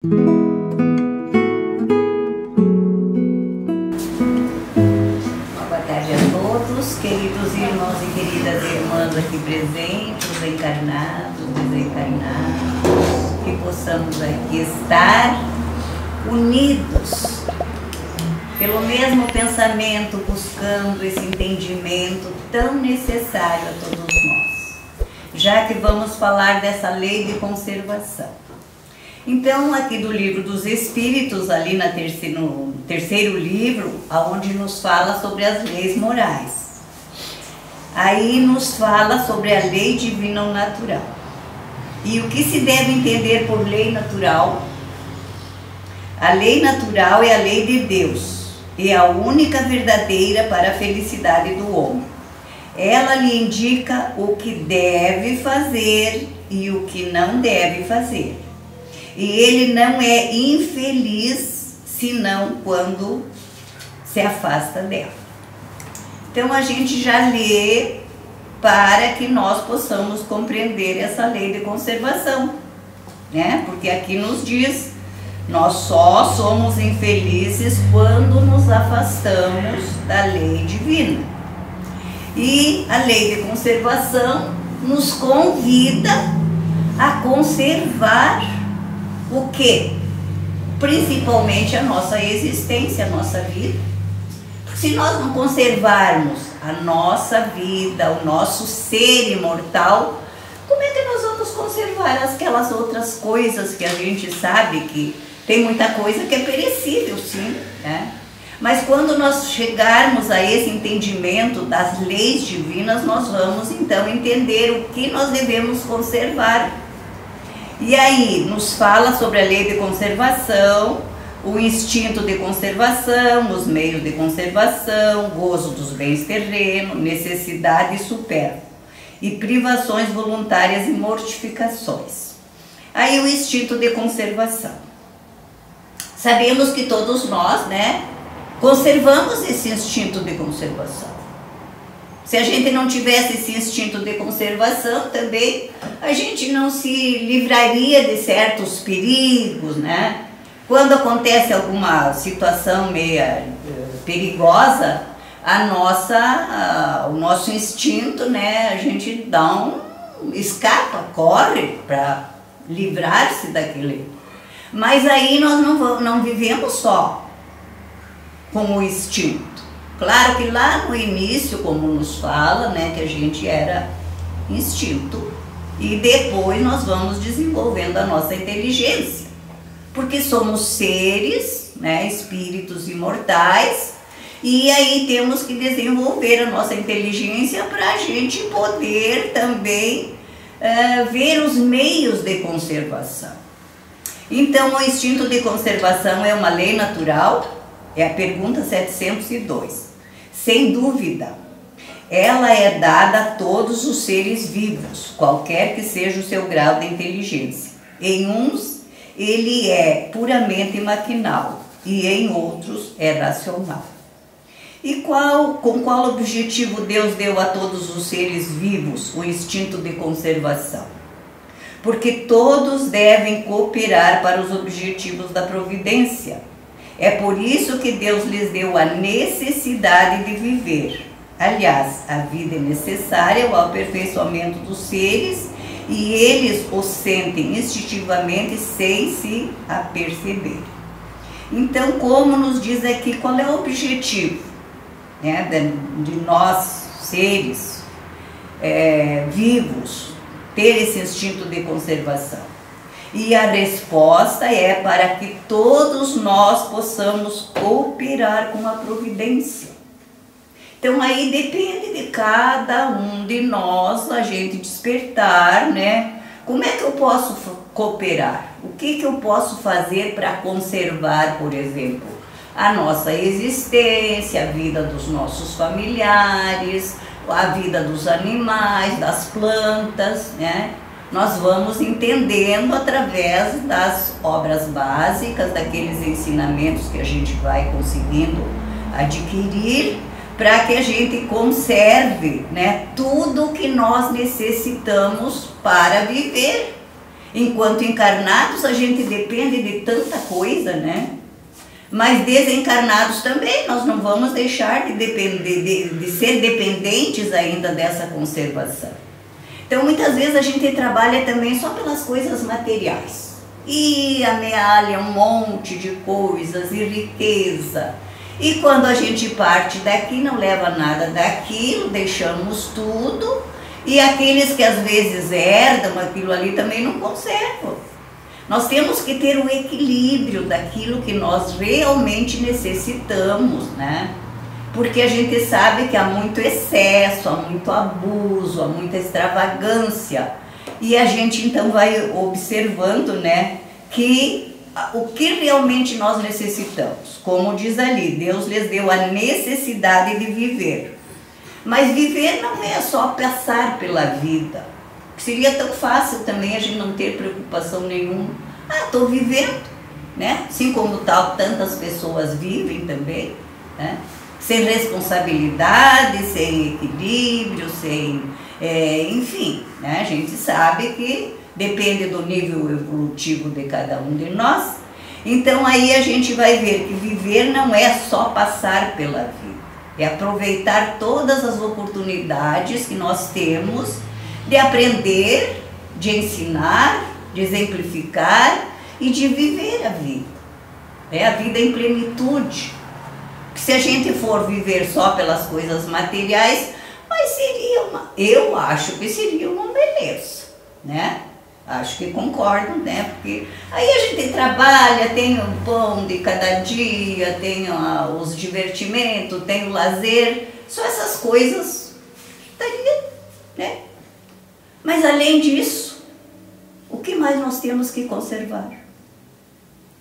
Boa tarde a todos, queridos irmãos e queridas irmãs aqui presentes, os encarnados, desencarnados, que possamos aqui estar unidos pelo mesmo pensamento, buscando esse entendimento tão necessário a todos nós, já que vamos falar dessa lei de conservação. Então, aqui do livro dos Espíritos, ali no terceiro livro, onde nos fala sobre as leis morais. Aí nos fala sobre a lei divina ou natural. E o que se deve entender por lei natural? A lei natural é a lei de Deus, e a única verdadeira para a felicidade do homem. Ela lhe indica o que deve fazer e o que não deve fazer. E ele não é infeliz, senão quando se afasta dela. Então a gente já lê para que nós possamos compreender essa lei de conservação, né? Porque aqui nos diz, nós só somos infelizes quando nos afastamos da lei divina. E a lei de conservação nos convida a conservar o que? Principalmente a nossa existência, a nossa vida. Se nós não conservarmos a nossa vida, o nosso ser imortal, como é que nós vamos conservar aquelas outras coisas que a gente sabe que tem muita coisa que é perecível, sim, né? Mas quando nós chegarmos a esse entendimento das leis divinas, nós vamos então entender o que nós devemos conservar. E aí nos fala sobre a lei de conservação, o instinto de conservação, os meios de conservação, gozo dos bens terrenos, necessidade supérflua e privações voluntárias e mortificações. Aí o instinto de conservação. Sabemos que todos nós, né, conservamos esse instinto de conservação. Se a gente não tivesse esse instinto de conservação também, a gente não se livraria de certos perigos, né? Quando acontece alguma situação meia perigosa, o nosso instinto, né? A gente escapa, corre para livrar-se daquele. Mas aí nós não vivemos só com o instinto. Claro que lá no início, como nos fala, né, que a gente era instinto, e depois nós vamos desenvolvendo a nossa inteligência, porque somos seres, né, espíritos imortais, e aí temos que desenvolver a nossa inteligência para a gente poder também ver os meios de conservação. Então, o instinto de conservação é uma lei natural? É a pergunta 702. Sem dúvida, ela é dada a todos os seres vivos, qualquer que seja o seu grau de inteligência. Em uns, ele é puramente maquinal e em outros é racional. E com qual objetivo Deus deu a todos os seres vivos o instinto de conservação? Porque todos devem cooperar para os objetivos da providência. É por isso que Deus lhes deu a necessidade de viver. Aliás, a vida é necessária ao aperfeiçoamento dos seres e eles o sentem instintivamente sem se aperceber. Então, como nos diz aqui, qual é o objetivo, né, de nós, seres vivos, ter esse instinto de conservação? E a resposta é para que todos nós possamos cooperar com a providência. Então aí depende de cada um de nós a gente despertar, né? Como é que eu posso cooperar? O que eu posso fazer para conservar, por exemplo, a nossa existência, a vida dos nossos familiares, a vida dos animais, das plantas, né? Nós vamos entendendo através das obras básicas, daqueles ensinamentos que a gente vai conseguindo adquirir, para que a gente conserve, né, tudo que nós necessitamos para viver. Enquanto encarnados, a gente depende de tanta coisa, né? Mas desencarnados também, nós não vamos deixar de depender, de ser dependentes ainda dessa conservação. Então, muitas vezes a gente trabalha também só pelas coisas materiais. E amealha um monte de coisas e riqueza. E quando a gente parte daqui, não leva nada daquilo, deixamos tudo. E aqueles que às vezes herdam aquilo ali também não conservam. Nós temos que ter o equilíbrio daquilo que nós realmente necessitamos, né? Porque a gente sabe que há muito excesso, há muito abuso, há muita extravagância. E a gente então vai observando, né, que o que realmente nós necessitamos. Como diz ali, Deus lhes deu a necessidade de viver. Mas viver não é só passar pela vida. Seria tão fácil também a gente não ter preocupação nenhuma. Estou vivendo, né? Assim como tantas pessoas vivem também, né? Sem responsabilidade, sem equilíbrio, sem... enfim, né? A gente sabe que depende do nível evolutivo de cada um de nós. Então aí a gente vai ver que viver não é só passar pela vida. É aproveitar todas as oportunidades que nós temos de aprender, de ensinar, de exemplificar e de viver a vida. A vida em plenitude. Porque se a gente for viver só pelas coisas materiais, mas eu acho que seria uma beleza, né? Acho que concordam, né? Porque aí a gente trabalha, tem o pão de cada dia, tem os divertimentos, tem o lazer, só essas coisas estaria, né? Mas além disso, o que mais nós temos que conservar?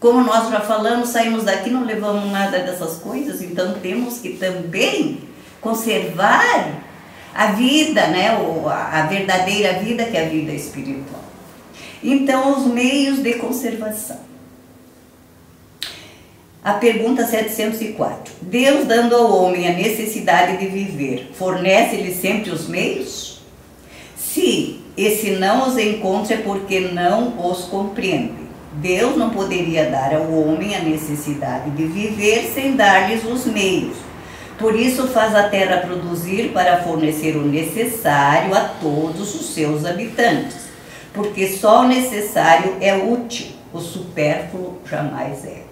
Como nós já falamos, saímos daqui, não levamos nada dessas coisas, então temos que também conservar a vida, né? A verdadeira vida, que é a vida espiritual. Então, os meios de conservação. A pergunta 704. Deus, dando ao homem a necessidade de viver, fornece-lhe sempre os meios? Se esse não os encontra é porque não os compreende. Deus não poderia dar ao homem a necessidade de viver sem dar-lhes os meios. Por isso faz a terra produzir para fornecer o necessário a todos os seus habitantes. Porque só o necessário é útil, o supérfluo jamais é.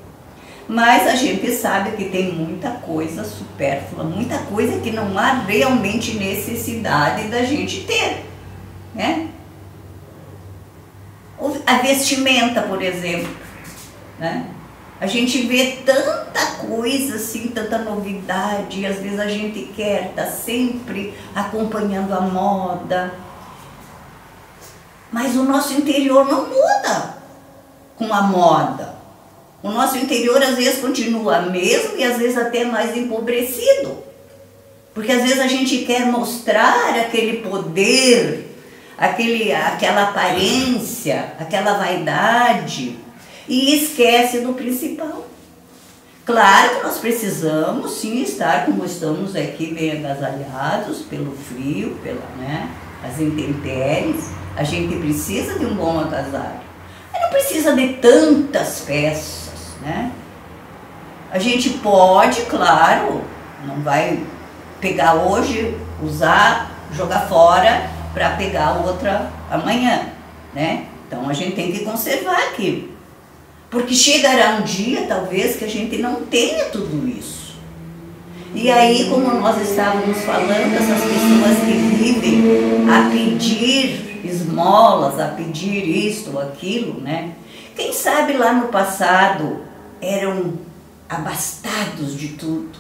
Mas a gente sabe que tem muita coisa supérflua, muita coisa que não há realmente necessidade da gente ter, né? A vestimenta, por exemplo, né? A gente vê tanta coisa assim, tanta novidade, e às vezes a gente quer estar sempre acompanhando a moda. Mas o nosso interior não muda com a moda. O nosso interior às vezes continua mesmo e às vezes até mais empobrecido. Porque às vezes a gente quer mostrar aquele poder, aquela aparência, aquela vaidade e esquece do principal. Claro que nós precisamos sim estar como estamos aqui, bem agasalhados pelo frio, as intempéries. A gente precisa de um bom agasalho. Mas não precisa de tantas peças, né? A gente pode, claro, não vai pegar hoje, usar, jogar fora para pegar outra amanhã, né? Então a gente tem que conservar aquilo. Porque chegará um dia, talvez, que a gente não tenha tudo isso. E aí, como nós estávamos falando, essas pessoas que vivem a pedir esmolas, a pedir isto ou aquilo, né? Quem sabe lá no passado eram abastados de tudo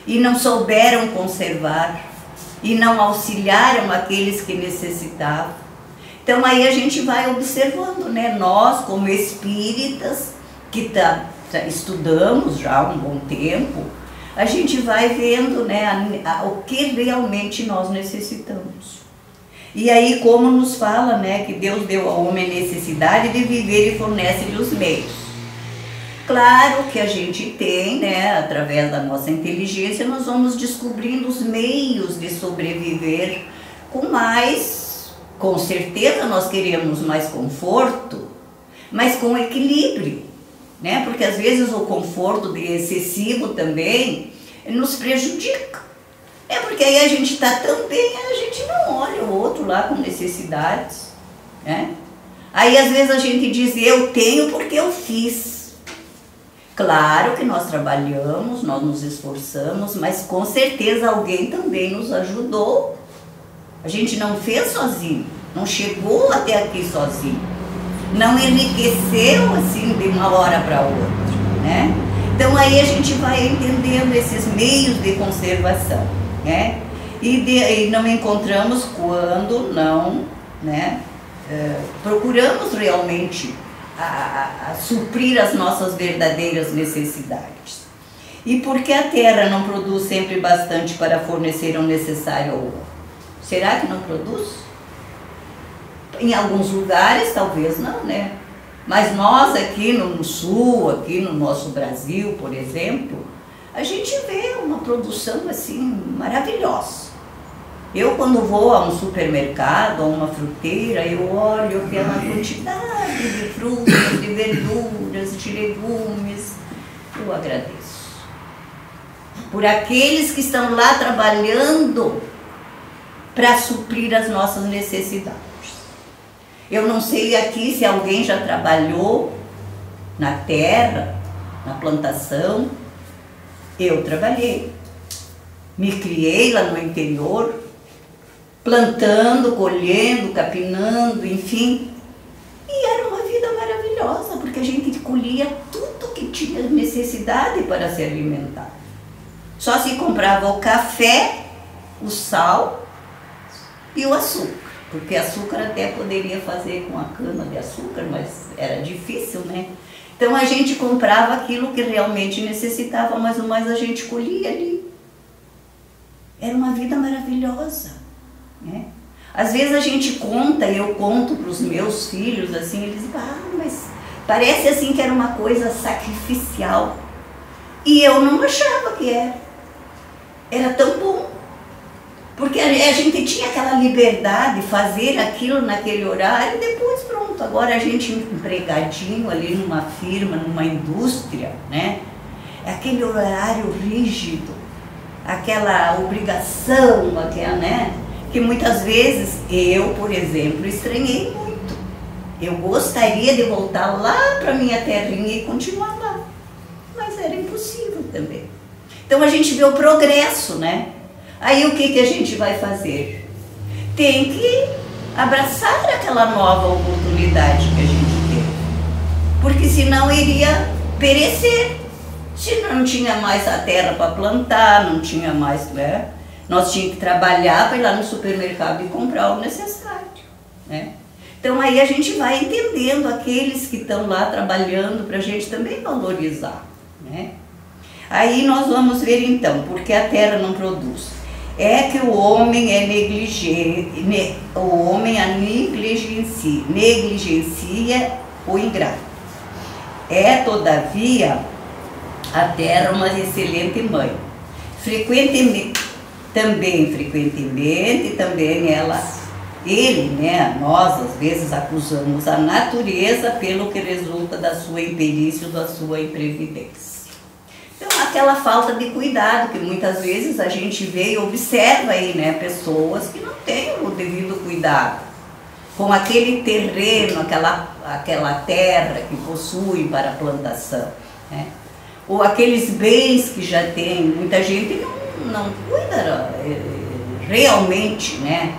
e não souberam conservar e não auxiliaram aqueles que necessitavam. Então aí a gente vai observando, né? Nós como espíritas que estudamos já há um bom tempo, a gente vai vendo, né, o que realmente nós necessitamos. E aí, como nos fala, né, que Deus deu ao homem a necessidade de viver e fornece-lhe os meios. Claro que a gente tem, né, através da nossa inteligência, nós vamos descobrindo os meios de sobreviver com certeza nós queremos mais conforto, mas com equilíbrio, né? Porque às vezes o conforto excessivo também nos prejudica. É porque aí a gente está tão bem, a gente não olha o outro lá com necessidades, né? Aí às vezes a gente diz, eu tenho porque eu fiz. Claro que nós trabalhamos, nós nos esforçamos, mas com certeza alguém também nos ajudou. A gente não fez sozinho, não chegou até aqui sozinho, não enriqueceu assim de uma hora para outra, né? Então aí a gente vai entendendo esses meios de conservação, né? E não encontramos quando não, né? Procuramos realmente a suprir as nossas verdadeiras necessidades. E por que a terra não produz sempre bastante para fornecer o necessário ao homem? Será que não produz? Em alguns lugares talvez não, né? Mas nós aqui no sul, aqui no nosso Brasil, por exemplo, a gente vê uma produção assim maravilhosa. Eu quando vou a um supermercado, a uma fruteira, eu olho aquela quantidade de frutas, de verduras, de legumes, eu agradeço. Por aqueles que estão lá trabalhando para suprir as nossas necessidades. Eu não sei aqui se alguém já trabalhou na terra, na plantação. Eu trabalhei. Me criei lá no interior, plantando, colhendo, capinando, enfim. E era uma vida maravilhosa, porque a gente colhia tudo que tinha necessidade para se alimentar. Só se comprava o café, o sal e o açúcar, porque açúcar até poderia fazer com a cana de açúcar, mas era difícil, né? Então a gente comprava aquilo que realmente necessitava, mas o mais a gente colhia ali. Era uma vida maravilhosa, né? Às vezes a gente conta, e eu conto para os meus filhos, assim, eles dizem, mas parece assim que era uma coisa sacrificial. E eu não achava que era. Era tão bom. Porque a gente tinha aquela liberdade de fazer aquilo naquele horário e depois pronto. Agora a gente empregadinho ali numa firma, numa indústria, né? É aquele horário rígido, aquela obrigação, aquela, né? Que muitas vezes eu, por exemplo, estranhei muito. Eu gostaria de voltar lá para minha terrinha e continuar lá, mas era impossível também. Então a gente vê o progresso, né? Aí o que a gente vai fazer? Tem que abraçar aquela nova oportunidade que a gente teve, porque senão iria perecer. Se não tinha mais a terra para plantar, não tinha mais, né? Nós tínhamos que trabalhar para ir lá no supermercado e comprar o necessário, né? Então aí a gente vai entendendo aqueles que estão lá trabalhando para a gente também valorizar, né? Aí nós vamos ver então, por que a terra não produz? É que o homem é negligente, o homem a negligencia o ingrato. É, todavia, a terra uma excelente mãe. Frequentemente ele, né, nós às vezes acusamos a natureza pelo que resulta da sua imperícia ou da sua imprevidência. Então, aquela falta de cuidado que muitas vezes a gente vê e observa aí, né, pessoas que não têm o devido cuidado com aquele terreno, aquela terra que possuem para a plantação, né? Ou aqueles bens que já tem, muita gente não cuida realmente, né?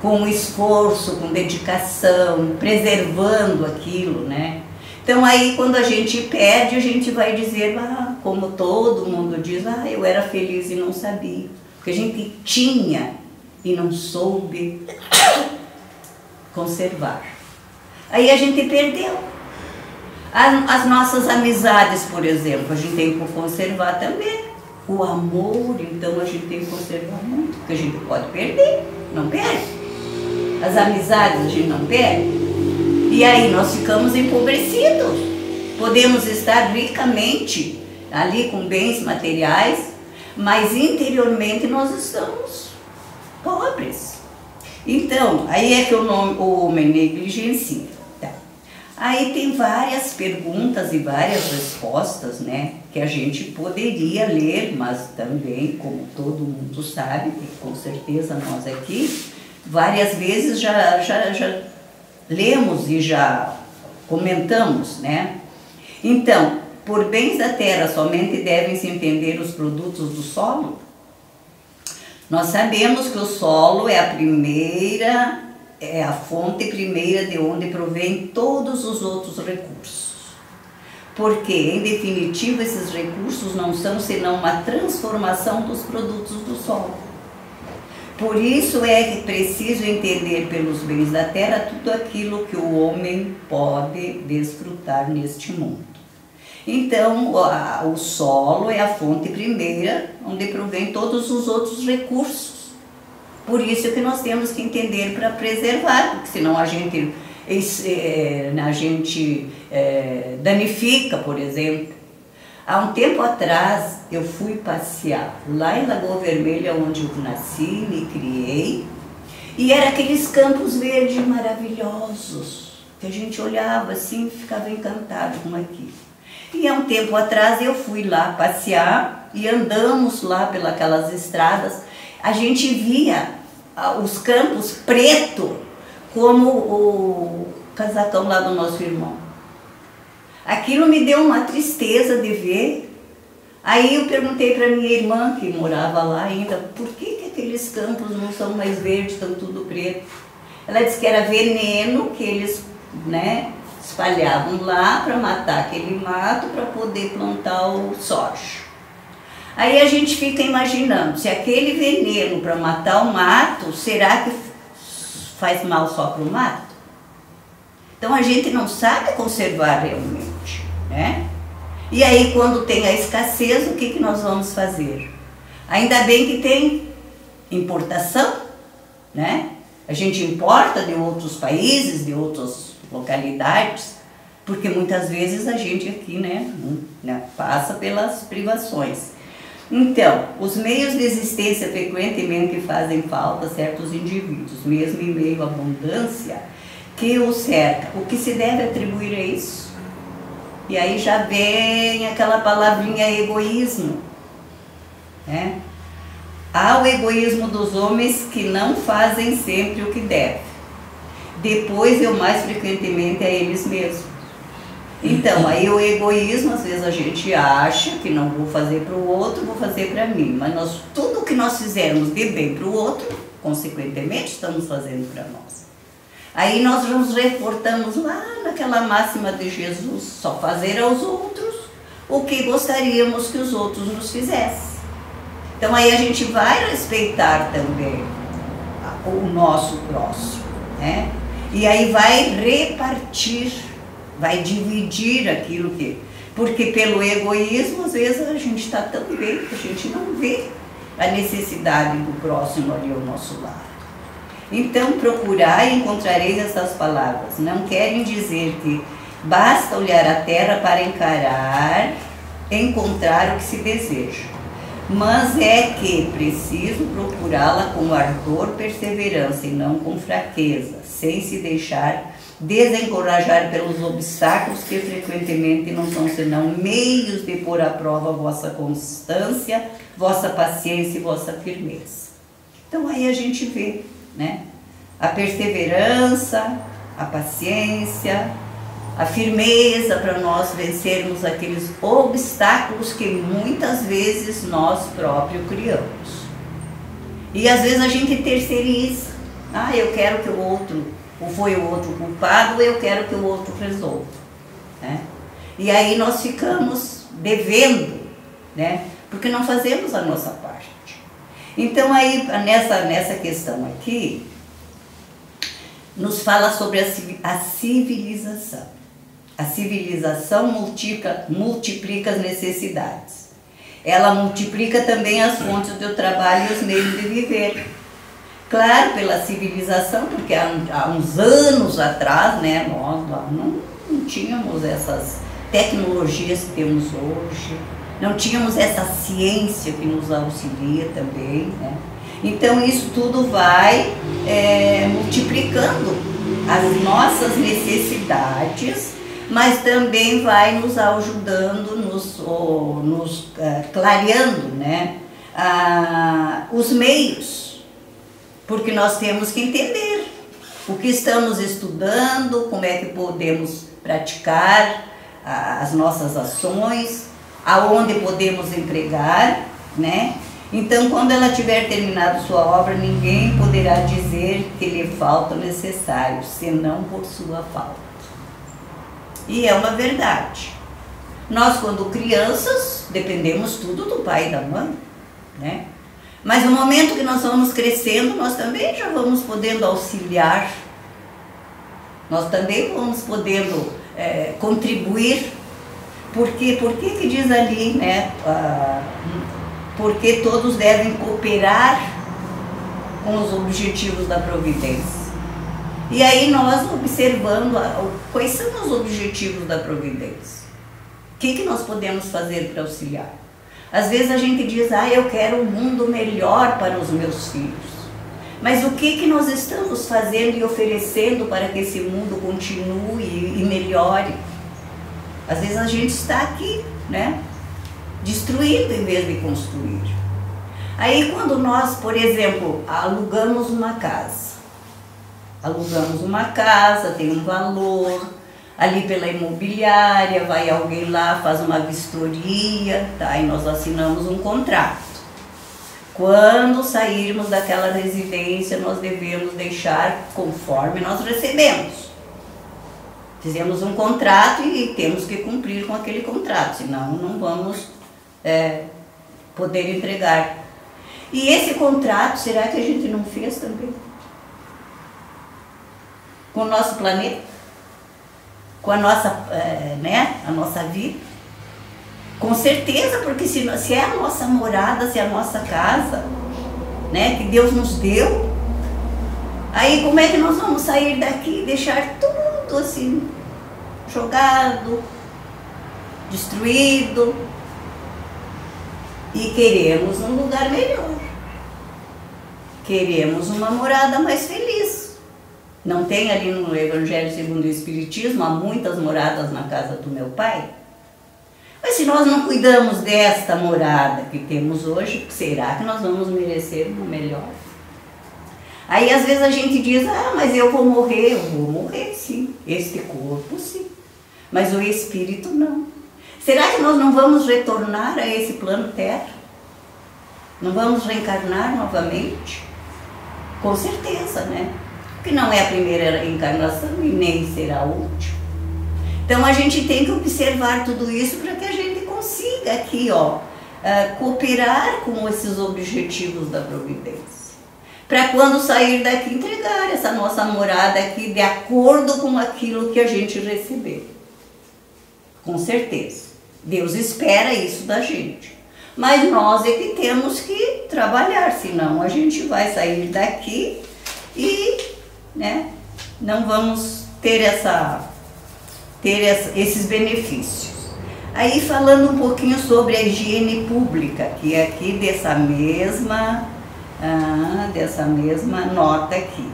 Com esforço, com dedicação, preservando aquilo, né? Então aí quando a gente perde, a gente vai dizer, como todo mundo diz, eu era feliz e não sabia. Porque a gente tinha e não soube conservar. Aí a gente perdeu. As nossas amizades, por exemplo, a gente tem que conservar também. O amor, então, a gente tem que conservar muito, porque a gente pode perder, não perde. As amizades a gente não perde. E aí nós ficamos empobrecidos. Podemos estar ricamente ali com bens materiais, mas interiormente nós estamos pobres. Então, aí é que o homem negligencia. Tá. Aí tem várias perguntas e várias respostas, né, que a gente poderia ler, mas também, como todo mundo sabe, e com certeza nós aqui, várias vezes já lemos e já comentamos, né? Então, por bens da terra somente devem-se entender os produtos do solo? Nós sabemos que o solo é a fonte primeira de onde provém todos os outros recursos. Porque, em definitivo, esses recursos não são senão uma transformação dos produtos do solo. Por isso é preciso entender pelos bens da terra tudo aquilo que o homem pode desfrutar neste mundo. Então, o solo é a fonte primeira, onde provém todos os outros recursos. Por isso que nós temos que entender para preservar, porque senão a gente danifica, por exemplo. Há um tempo atrás, eu fui passear lá em Lagoa Vermelha, onde eu nasci, me criei, e era aqueles campos verdes maravilhosos, que a gente olhava assim e ficava encantado com aquilo. E há um tempo atrás eu fui lá passear e andamos lá pelas estradas, a gente via os campos preto como o casacão lá do nosso irmão. Aquilo me deu uma tristeza de ver. Aí eu perguntei para minha irmã, que morava lá ainda, por que aqueles campos não são mais verdes, estão tudo preto? Ela disse que era veneno que eles, né, espalhavam lá para matar aquele mato para poder plantar o soja. Aí a gente fica imaginando, se aquele veneno para matar o mato, será que faz mal só para o mato? Então a gente não sabe conservar realmente, né? E aí quando tem a escassez, o que nós vamos fazer? Ainda bem que tem importação, né? A gente importa de outros países, de outras localidades, porque muitas vezes a gente aqui, né, passa pelas privações. Então, os meios de existência frequentemente fazem falta a certos indivíduos, mesmo em meio à abundância que os cerca. O que se deve atribuir a isso? E aí já vem aquela palavrinha egoísmo, né? Há o egoísmo dos homens que não fazem sempre o que devem. Depois, e o mais frequentemente, é eles mesmos. Então, aí o egoísmo, às vezes a gente acha que não vou fazer para o outro, vou fazer para mim. Mas tudo que nós fizermos de bem para o outro, consequentemente, estamos fazendo para nós. Aí nós nos reportamos lá naquela máxima de Jesus, só fazer aos outros o que gostaríamos que os outros nos fizessem. Então aí a gente vai respeitar também o nosso próximo, né? E aí vai repartir, vai dividir aquilo que... Porque pelo egoísmo, às vezes a gente está tão bem que a gente não vê a necessidade do próximo ali ao nosso lado. Então, procurai e encontrareis essas palavras. Não querem dizer que basta olhar a terra para encontrar o que se deseja. Mas é que preciso procurá-la com ardor, perseverança e não com fraqueza, sem se deixar desencorajar pelos obstáculos que frequentemente não são senão meios de pôr à prova vossa constância, vossa paciência e vossa firmeza. Então aí a gente vê, né, a perseverança, a paciência, a firmeza para nós vencermos aqueles obstáculos que muitas vezes nós próprios criamos. E às vezes a gente terceiriza. Eu quero que o outro, ou foi o outro culpado, eu quero que o outro resolva, né? E aí nós ficamos devendo, né? Porque não fazemos a nossa parte. Então aí nessa questão aqui, nos fala sobre a civilização. A civilização multiplica as necessidades. Ela multiplica também as fontes do trabalho e os meios de viver. Claro, pela civilização, porque há uns anos atrás, né, nós não tínhamos essas tecnologias que temos hoje, não tínhamos essa ciência que nos auxilia também, né? Então isso tudo vai multiplicando as nossas necessidades, mas também vai nos ajudando, nos clareando, né, os meios, porque nós temos que entender o que estamos estudando, como é que podemos praticar as nossas ações, aonde podemos empregar, né? Então, quando ela tiver terminado sua obra, ninguém poderá dizer que lhe falta o necessário, senão por sua falta. E é uma verdade. Nós, quando crianças, dependemos tudo do pai e da mãe, né? Mas no momento que nós vamos crescendo, nós também já vamos podendo auxiliar, nós também vamos podendo contribuir. Por que diz ali, né? Porque todos devem cooperar com os objetivos da providência. E aí nós observando quais são os objetivos da providência. O que nós podemos fazer para auxiliar? Às vezes a gente diz, eu quero um mundo melhor para os meus filhos. Mas o que nós estamos fazendo e oferecendo para que esse mundo continue e melhore? Às vezes a gente está aqui, né, destruindo em vez de construir. Aí quando nós, por exemplo, alugamos uma casa, tem um valor, ali pela imobiliária, vai alguém lá, faz uma vistoria, tá? E nós assinamos um contrato. Quando sairmos daquela residência, nós devemos deixar conforme nós recebemos. Fizemos um contrato e temos que cumprir com aquele contrato, senão não vamos poder entregar. E esse contrato, será que a gente não fez também? Com o nosso planeta? Com a nossa, a nossa vida? Com certeza, porque se é a nossa morada, se é a nossa casa, né, que Deus nos deu, aí como é que nós vamos sair daqui e deixar tudo assim, jogado, destruído? E queremos um lugar melhor, queremos uma morada mais feliz. Não tem ali no Evangelho segundo o Espiritismo, há muitas moradas na casa do meu Pai? Mas se nós não cuidamos desta morada que temos hoje, será que nós vamos merecer uma melhor? Aí às vezes a gente diz, mas eu vou morrer sim, este corpo sim, mas o espírito não. Será que nós não vamos retornar a esse plano terra? Não vamos reencarnar novamente? Com certeza, né? Porque não é a primeira reencarnação e nem será a última. Então a gente tem que observar tudo isso para que a gente consiga aqui, cooperar com esses objetivos da providência. Para quando sair daqui, entregar essa nossa morada aqui de acordo com aquilo que a gente recebeu. Com certeza. Deus espera isso da gente. Mas nós é que temos que trabalhar, senão a gente vai sair daqui e, né, não vamos ter esses benefícios. Aí falando um pouquinho sobre a higiene pública, que é aqui dessa mesma nota aqui.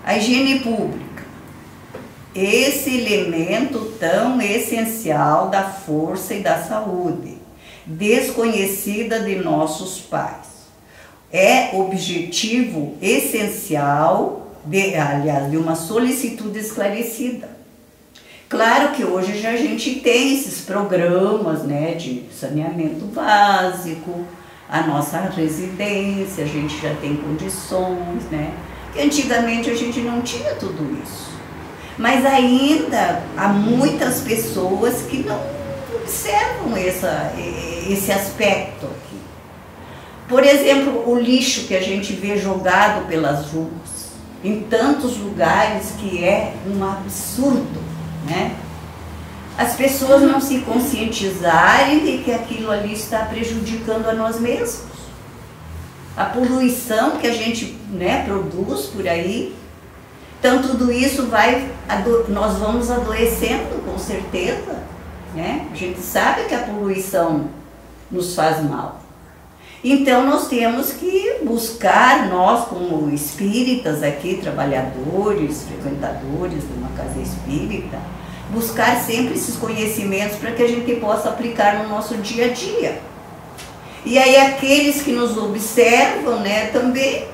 A higiene pública, esse elemento tão essencial da força e da saúde, desconhecida de nossos pais, é objetivo essencial de uma solicitude esclarecida. Claro que hoje já a gente tem esses programas, né, de saneamento básico, a nossa residência, a gente já tem condições, né, que antigamente a gente não tinha tudo isso. Mas ainda há muitas pessoas que não observam esse aspecto aqui. Por exemplo, o lixo que a gente vê jogado pelas ruas, em tantos lugares, que é um absurdo, né? As pessoas não se conscientizarem de que aquilo ali está prejudicando a nós mesmos. A poluição que a gente, né, produz por aí. Então tudo isso nós vamos adoecendo, com certeza, né? A gente sabe que a poluição nos faz mal. Então nós temos que buscar, nós como espíritas aqui, trabalhadores, frequentadores de uma casa espírita, buscar sempre esses conhecimentos para que a gente possa aplicar no nosso dia a dia. E aí aqueles que nos observam, né, também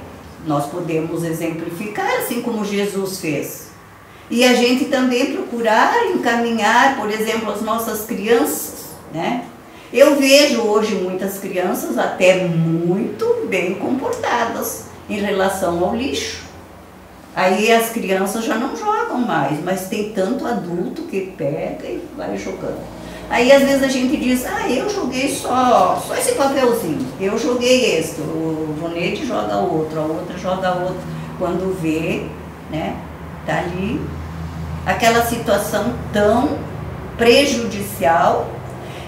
nós podemos exemplificar, assim como Jesus fez. E a gente também procurar encaminhar, por exemplo, as nossas crianças, né? Eu vejo hoje muitas crianças até muito bem comportadas em relação ao lixo. Aí as crianças já não jogam mais, mas tem tanto adulto que pega e vai jogando. Aí às vezes a gente diz, eu joguei só esse papelzinho, eu joguei este, o Vonete joga outro, a outra joga outro. Quando vê, né, tá ali aquela situação tão prejudicial.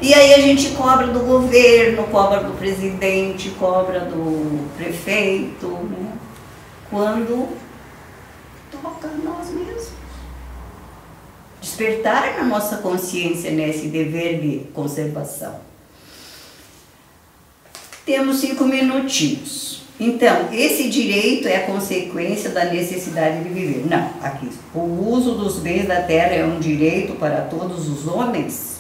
E aí a gente cobra do governo, cobra do presidente, cobra do prefeito, né? Quando toca a nós mesmos. Despertar na nossa consciência nesse dever de conservação. Temos 5 minutinhos. Então, esse direito é a consequência da necessidade de viver. Não, aqui, o uso dos bens da terra é um direito para todos os homens?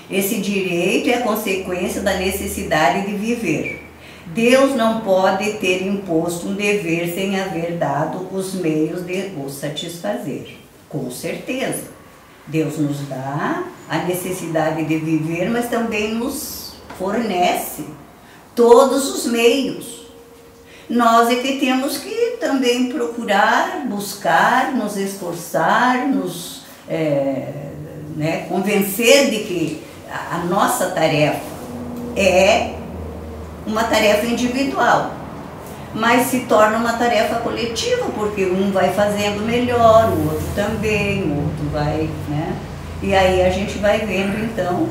Esse direito é a consequência da necessidade de viver. Deus não pode ter imposto um dever sem haver dado os meios de o satisfazer. Com certeza. Deus nos dá a necessidade de viver, mas também nos fornece todos os meios. Nós é que temos que também procurar, buscar, nos esforçar, nos convencer de que a nossa tarefa é uma tarefa individual, mas se torna uma tarefa coletiva, porque um vai fazendo melhor, o outro também, o outro vai, né? E aí a gente vai vendo então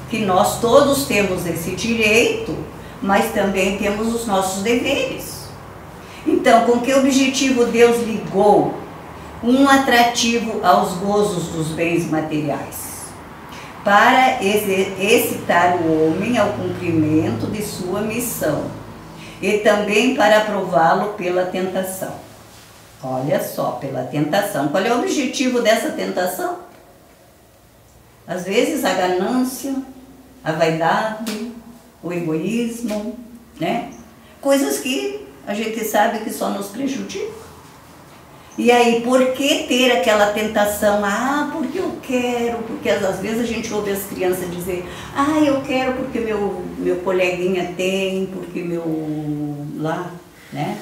que nós todos temos esse direito, mas também temos os nossos deveres. Então, com que objetivo Deus ligou um atrativo aos gozos dos bens materiais? Para excitar o homem ao cumprimento de sua missão e também para aprová-lo pela tentação. Olha só, pela tentação. Qual é o objetivo dessa tentação? Às vezes a ganância, a vaidade, o egoísmo, né? Coisas que a gente sabe que só nos prejudicam. E aí, por que ter aquela tentação? Porque eu quero, porque às vezes a gente ouve as crianças dizer, eu quero porque meu coleguinha tem, porque lá, né?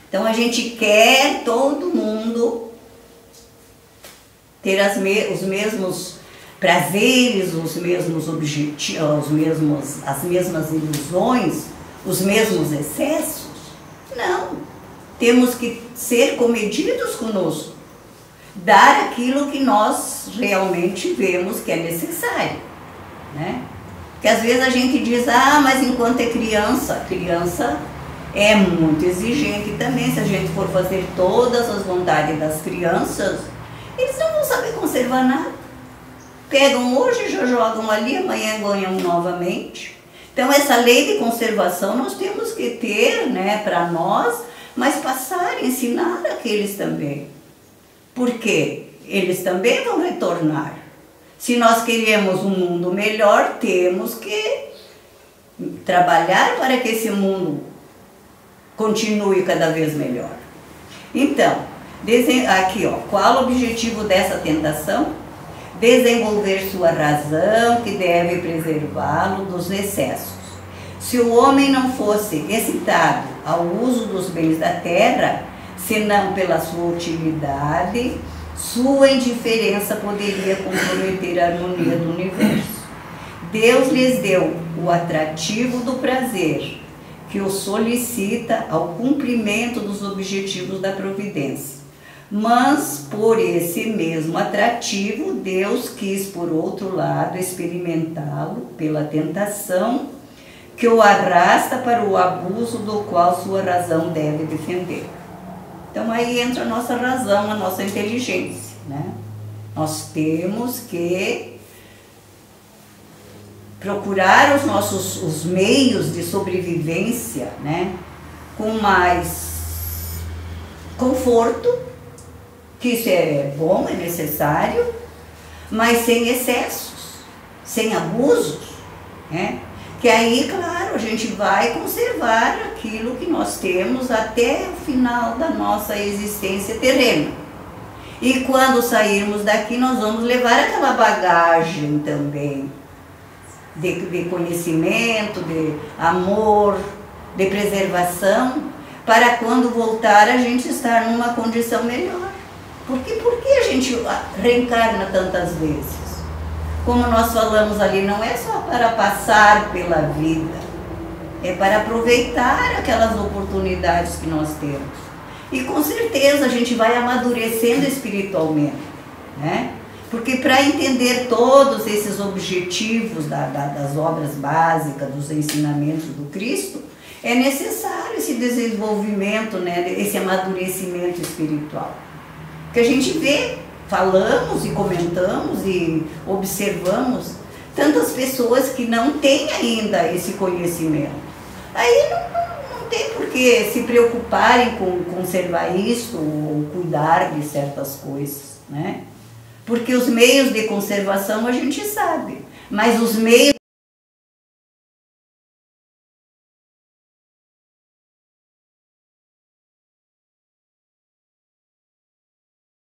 Então a gente quer todo mundo ter os mesmos prazeres, os mesmos objetivos, as mesmas ilusões, os mesmos excessos. Não. Temos que ser comedidos conosco, dar aquilo que nós realmente vemos que é necessário, né? Porque às vezes a gente diz, mas enquanto é criança, a criança é muito exigente também. Se a gente for fazer todas as vontades das crianças, eles não vão saber conservar nada. Pegam hoje, já jogam ali, amanhã ganham novamente. Então essa lei de conservação nós temos que ter, né, para nós, mas passar, ensinar aqueles também. Porque eles também vão retornar. Se nós queremos um mundo melhor, temos que trabalhar para que esse mundo continue cada vez melhor. Então, aqui, qual o objetivo dessa tentação? Desenvolver sua razão, que deve preservá-lo dos excessos. Se o homem não fosse excitado ao uso dos bens da terra, senão pela sua utilidade, sua indiferença poderia comprometer a harmonia do universo. Deus lhes deu o atrativo do prazer, que o solicita ao cumprimento dos objetivos da providência. Mas, por esse mesmo atrativo, Deus quis, por outro lado, experimentá-lo pela tentação que o arrasta para o abuso do qual sua razão deve defender. Então aí entra a nossa razão, a nossa inteligência, né? Nós temos que procurar os meios de sobrevivência, né, com mais conforto, que isso é bom, é necessário, mas sem excessos, sem abusos, né? Que aí, claro, a gente vai conservar aquilo que nós temos até o final da nossa existência terrena. E quando sairmos daqui, nós vamos levar aquela bagagem também de conhecimento, de amor, de preservação, para quando voltar a gente estar numa condição melhor. Porque por que a gente reencarna tantas vezes? Como nós falamos ali, não é só para passar pela vida, é para aproveitar aquelas oportunidades que nós temos. E com certeza a gente vai amadurecendo espiritualmente, né? Porque para entender todos esses objetivos das obras básicas, dos ensinamentos do Cristo, é necessário esse desenvolvimento, né? Esse amadurecimento espiritual. Que a gente vê, falamos e comentamos e observamos tantas pessoas que não têm ainda esse conhecimento. Aí não tem por que se preocuparem com conservar isso ou cuidar de certas coisas, né? Porque os meios de conservação a gente sabe, mas os meios